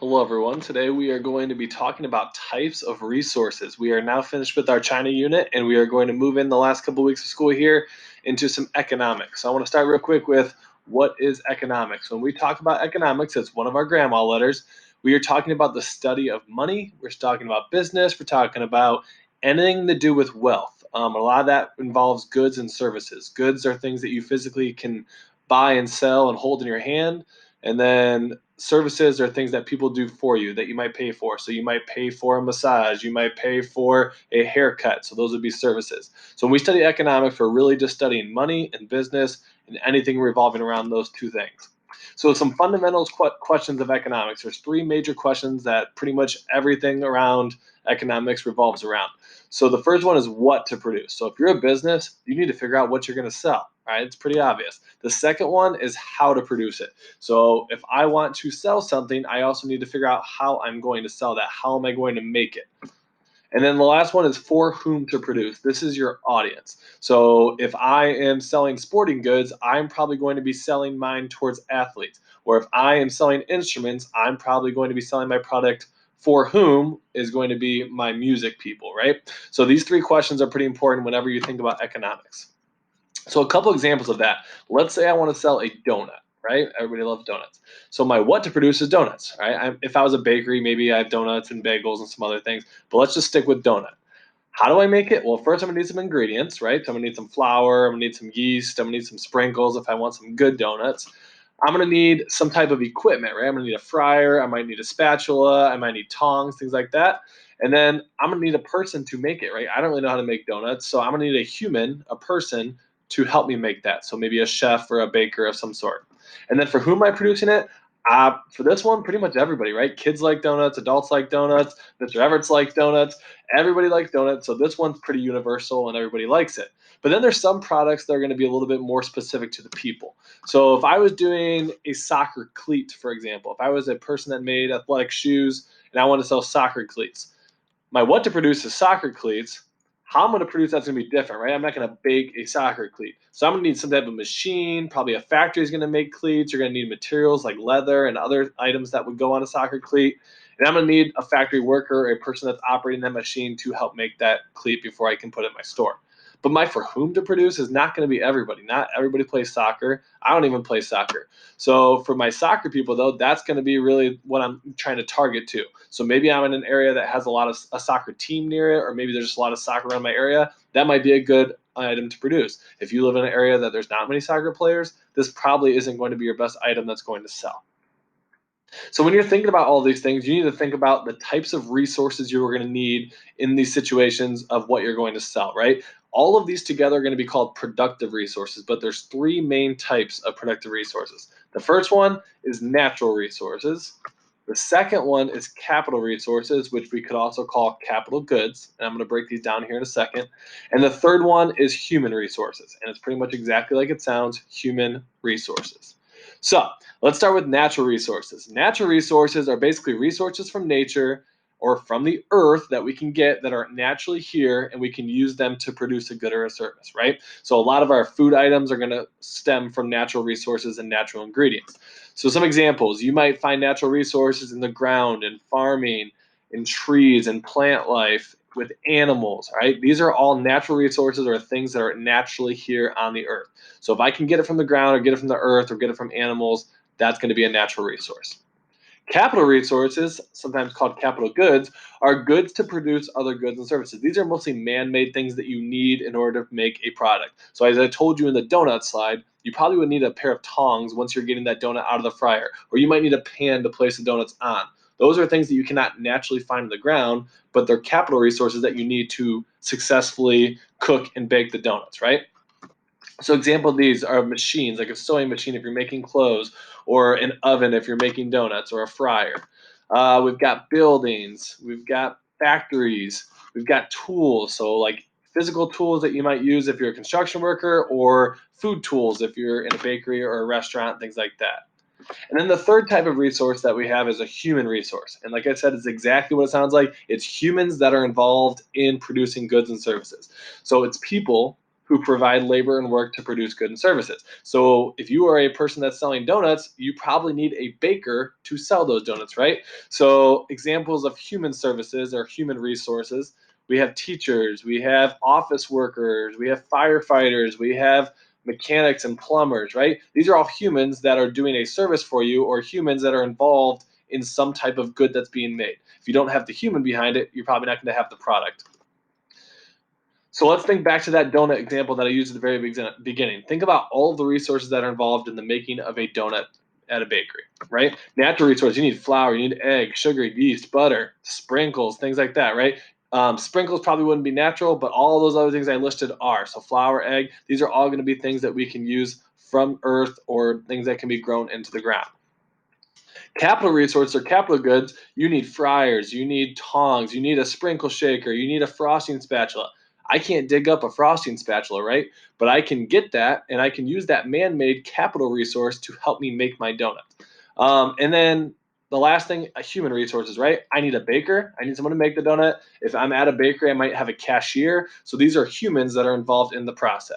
Hello, everyone. Today we are going to be talking about types of resources. We are now finished with our China unit, and we are going to move in the last couple of weeks of school here into some economics. So I want to start real quick with what is economics. When we talk about economics, it's one of our grandma letters. We are talking about the study of money. We're talking about business. We're talking about anything to do with wealth. A lot of that involves goods and services. Goods are things that you physically can buy and sell and hold in your hand. And then services are things that people do for you that you might pay for. So you might pay for a massage, you might pay for a haircut. So those would be services. So when we study economics, we're really just studying money and business and anything revolving around those two things. So some fundamentals questions of economics. There's three major questions that pretty much everything around economics revolves around. So the first one is what to produce. So if you're a business, you need to figure out what you're going to sell. Right? It's pretty obvious. The second one is how to produce it. So if I want to sell something, I also need to figure out how I'm going to sell that. How am I going to make it? And then the last one is for whom to produce. This is your audience. So if I am selling sporting goods, I'm probably going to be selling mine towards athletes. Or if I am selling instruments, I'm probably going to be selling my product for whom is going to be my music people, right? So these three questions are pretty important whenever you think about economics. So a couple examples of that. Let's say I want to sell a donut, right? Everybody loves donuts. So my what to produce is donuts, right? If I was a bakery, maybe I have donuts and bagels and some other things, but let's just stick with donut. How do I make it? Well, first I'm gonna need some ingredients, right? So I'm gonna need some flour, I'm gonna need some yeast, I'm gonna need some sprinkles if I want some good donuts. I'm gonna need some type of equipment, right? I'm gonna need a fryer, I might need a spatula, I might need tongs, things like that. And then I'm gonna need a person to make it, right? I don't really know how to make donuts, so I'm gonna need a human, a person to help me make that. So maybe a chef or a baker of some sort. And then for whom am I producing it? For this one, pretty much everybody, right? Kids like donuts, adults like donuts, Mr. Everett's like donuts. Everybody likes donuts, so this one's pretty universal and everybody likes it. But then there's some products that are going to be a little bit more specific to the people. So if I was doing a soccer cleat, for example, if I was a person that made athletic shoes and I want to sell soccer cleats, my what to produce is soccer cleats. How I'm going to produce that's going to be different, right? I'm not going to bake a soccer cleat. So I'm going to need some type of machine. Probably a factory is going to make cleats. You're going to need materials like leather and other items that would go on a soccer cleat. And I'm going to need a factory worker, a person that's operating that machine to help make that cleat before I can put it in my store. But my for whom to produce is not going to be everybody. Not everybody plays soccer. I don't even play soccer. So for my soccer people, though, that's going to be really what I'm trying to target to. So maybe I'm in an area that has a lot of a soccer team near it, or maybe there's just a lot of soccer around my area. That might be a good item to produce. If you live in an area that there's not many soccer players, this probably isn't going to be your best item that's going to sell. So when you're thinking about all these things, you need to think about the types of resources you're going to need in these situations of what you're going to sell, right? All of these together are going to be called productive resources, but there's three main types of productive resources. The first one is natural resources. The second one is capital resources, which we could also call capital goods. And I'm going to break these down here in a second. And the third one is human resources. And it's pretty much exactly like it sounds, human resources. So let's start with natural resources. Natural resources are basically resources from nature or from the earth that we can get that are naturally here, and we can use them to produce a good or a service, right? So a lot of our food items are going to stem from natural resources and natural ingredients. So some examples, you might find natural resources in the ground, in farming, in trees, and plant life, with animals, right? These are all natural resources or things that are naturally here on the earth. So if I can get it from the ground or get it from the earth or get it from animals, that's going to be a natural resource. Capital resources, sometimes called capital goods, are goods to produce other goods and services. These are mostly man-made things that you need in order to make a product. So as I told you in the donut slide, you probably would need a pair of tongs once you're getting that donut out of the fryer, or you might need a pan to place the donuts on. Those are things that you cannot naturally find in the ground, but they're capital resources that you need to successfully cook and bake the donuts, right? So example of these are machines, like a sewing machine if you're making clothes, or an oven if you're making donuts, or a fryer. We've got buildings, we've got factories, we've got tools. So like physical tools that you might use if you're a construction worker, or food tools if you're in a bakery or a restaurant, things like that. And then the third type of resource that we have is a human resource. And like I said, it's exactly what it sounds like. It's humans that are involved in producing goods and services. So it's people who provide labor and work to produce goods and services. So if you are a person that's selling donuts, you probably need a baker to sell those donuts, right? So examples of human services or human resources, we have teachers, we have office workers, we have firefighters, we have mechanics and plumbers, right? These are all humans that are doing a service for you, or humans that are involved in some type of good that's being made. If you don't have the human behind it, you're probably not going to have the product. So let's think back to that donut example that I used at the very beginning. Think about all of the resources that are involved in the making of a donut at a bakery, right? Natural resources, you need flour, you need egg, sugar, yeast, butter, sprinkles, things like that, right? Sprinkles probably wouldn't be natural, but all those other things I listed are. So flour, egg, these are all going to be things that we can use from earth or things that can be grown into the ground. Capital resources or capital goods, you need fryers, you need tongs, you need a sprinkle shaker, you need a frosting spatula. I can't dig up a frosting spatula, right? But I can get that and I can use that man made capital resource to help me make my donut. And then the last thing, human resources, right? I need a baker. I need someone to make the donut. If I'm at a bakery, I might have a cashier. So these are humans that are involved in the process.